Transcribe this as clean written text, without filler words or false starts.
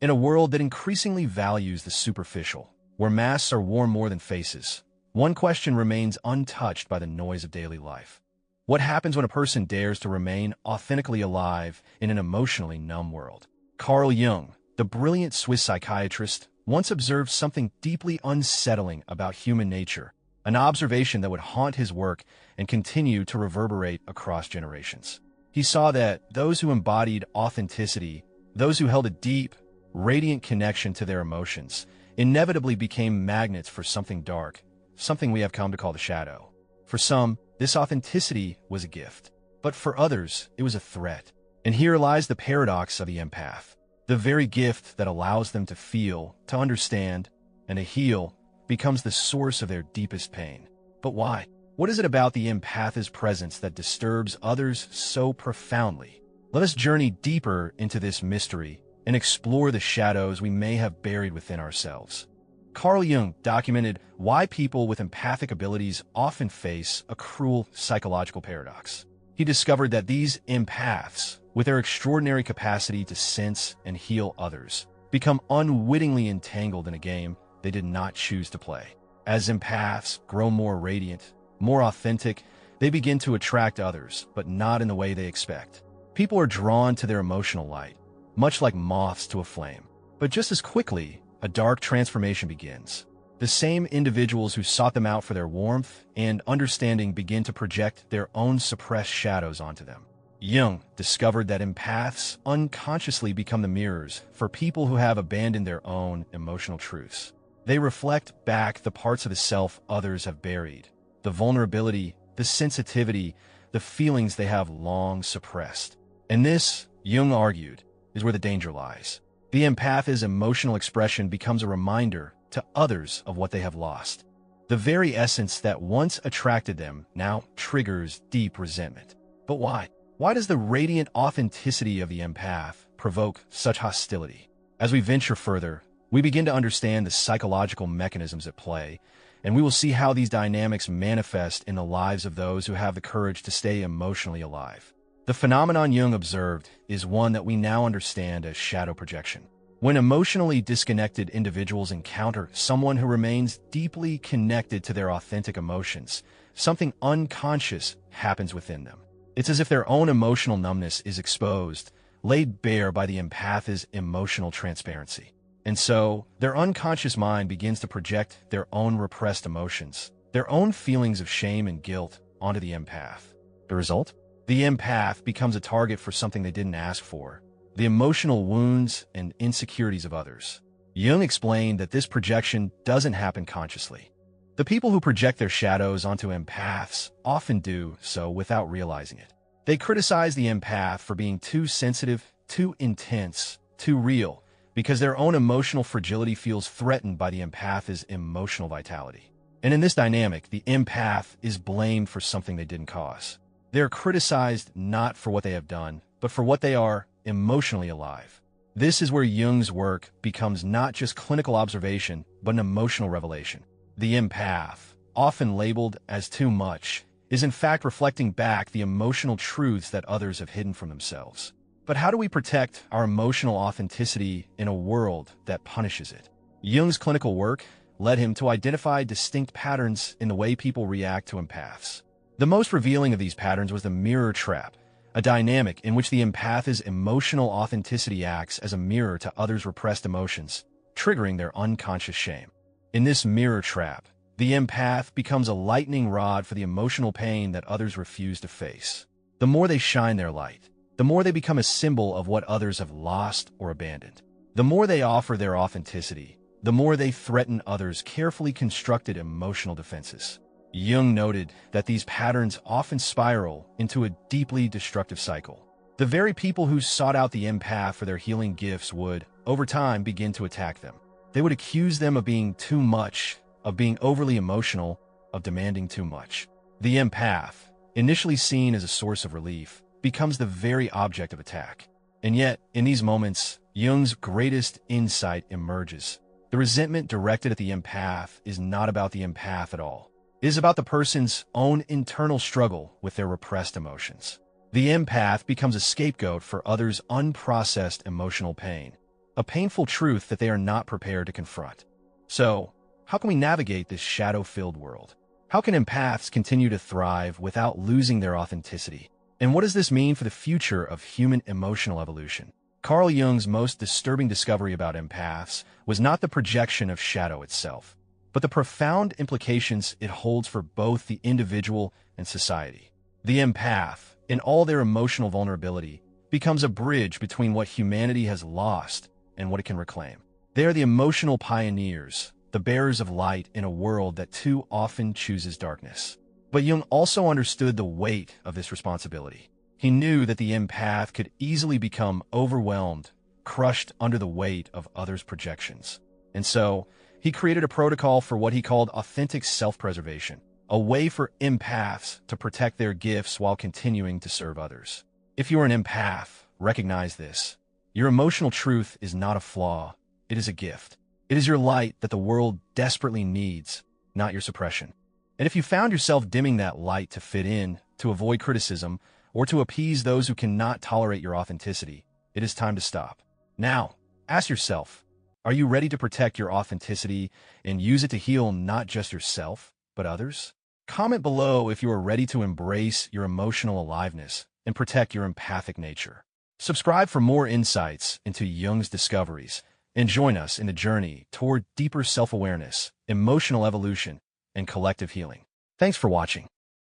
In a world that increasingly values the superficial, where masks are worn more than faces, one question remains untouched by the noise of daily life. What happens when a person dares to remain authentically alive in an emotionally numb world? Carl Jung, the brilliant Swiss psychiatrist, once observed something deeply unsettling about human nature, an observation that would haunt his work and continue to reverberate across generations. He saw that those who embodied authenticity, those who held a deep, radiant connection to their emotions, inevitably became magnets for something dark, something we have come to call the shadow. For some, this authenticity was a gift, but for others, it was a threat. And here lies the paradox of the empath. The very gift that allows them to feel, to understand, and to heal becomes the source of their deepest pain. But why? What is it about the empath's presence that disturbs others so profoundly? Let us journey deeper into this mystery and explore the shadows we may have buried within ourselves. Carl Jung documented why people with empathic abilities often face a cruel psychological paradox. He discovered that these empaths, with their extraordinary capacity to sense and heal others, become unwittingly entangled in a game they did not choose to play. As empaths grow more radiant, more authentic, they begin to attract others, but not in the way they expect. People are drawn to their emotional light, much like moths to a flame. But just as quickly, a dark transformation begins. The same individuals who sought them out for their warmth and understanding begin to project their own suppressed shadows onto them. Jung discovered that empaths unconsciously become the mirrors for people who have abandoned their own emotional truths. They reflect back the parts of the self others have buried, the vulnerability, the sensitivity, the feelings they have long suppressed. And this, Jung argued, is where the danger lies. The empath's emotional expression becomes a reminder to others of what they have lost. The very essence that once attracted them now triggers deep resentment. But why? Why does the radiant authenticity of the empath provoke such hostility? As we venture further, we begin to understand the psychological mechanisms at play, and we will see how these dynamics manifest in the lives of those who have the courage to stay emotionally alive. The phenomenon Jung observed is one that we now understand as shadow projection. When emotionally disconnected individuals encounter someone who remains deeply connected to their authentic emotions, something unconscious happens within them. It's as if their own emotional numbness is exposed, laid bare by the empath's emotional transparency. And so, their unconscious mind begins to project their own repressed emotions, their own feelings of shame and guilt onto the empath. The result? The empath becomes a target for something they didn't ask for, the emotional wounds and insecurities of others. Jung explained that this projection doesn't happen consciously. The people who project their shadows onto empaths often do so without realizing it. They criticize the empath for being too sensitive, too intense, too real, because their own emotional fragility feels threatened by the empath's emotional vitality. And in this dynamic, the empath is blamed for something they didn't cause. They are criticized not for what they have done, but for what they are emotionally alive. This is where Jung's work becomes not just clinical observation, but an emotional revelation. The empath, often labeled as too much, is in fact reflecting back the emotional truths that others have hidden from themselves. But how do we protect our emotional authenticity in a world that punishes it? Jung's clinical work led him to identify distinct patterns in the way people react to empaths. The most revealing of these patterns was the mirror trap, a dynamic in which the empath's emotional authenticity acts as a mirror to others' repressed emotions, triggering their unconscious shame. In this mirror trap, the empath becomes a lightning rod for the emotional pain that others refuse to face. The more they shine their light, the more they become a symbol of what others have lost or abandoned. The more they offer their authenticity, the more they threaten others' carefully constructed emotional defenses. Jung noted that these patterns often spiral into a deeply destructive cycle. The very people who sought out the empath for their healing gifts would, over time, begin to attack them. They would accuse them of being too much, of being overly emotional, of demanding too much. The empath, initially seen as a source of relief, becomes the very object of attack. And yet, in these moments, Jung's greatest insight emerges. The resentment directed at the empath is not about the empath at all. It is about the person's own internal struggle with their repressed emotions. The empath becomes a scapegoat for others' unprocessed emotional pain. a painful truth that they are not prepared to confront. So, how can we navigate this shadow-filled world? How can empaths continue to thrive without losing their authenticity? And what does this mean for the future of human emotional evolution? Carl Jung's most disturbing discovery about empaths was not the projection of shadow itself, but the profound implications it holds for both the individual and society. The empath, in all their emotional vulnerability, becomes a bridge between what humanity has lost and what it can reclaim. They are the emotional pioneers, the bearers of light in a world that too often chooses darkness. But Jung also understood the weight of this responsibility. He knew that the empath could easily become overwhelmed, crushed under the weight of others' projections. And so, he created a protocol for what he called authentic self-preservation, a way for empaths to protect their gifts while continuing to serve others. If you are an empath, recognize this. Your emotional truth is not a flaw, it is a gift. It is your light that the world desperately needs, not your suppression. And if you found yourself dimming that light to fit in, to avoid criticism, or to appease those who cannot tolerate your authenticity, it is time to stop. Now, ask yourself, are you ready to protect your authenticity and use it to heal not just yourself, but others? Comment below if you are ready to embrace your emotional aliveness and protect your empathic nature. Subscribe for more insights into Jung's discoveries, and join us in the journey toward deeper self-awareness, emotional evolution, and collective healing. Thanks for watching.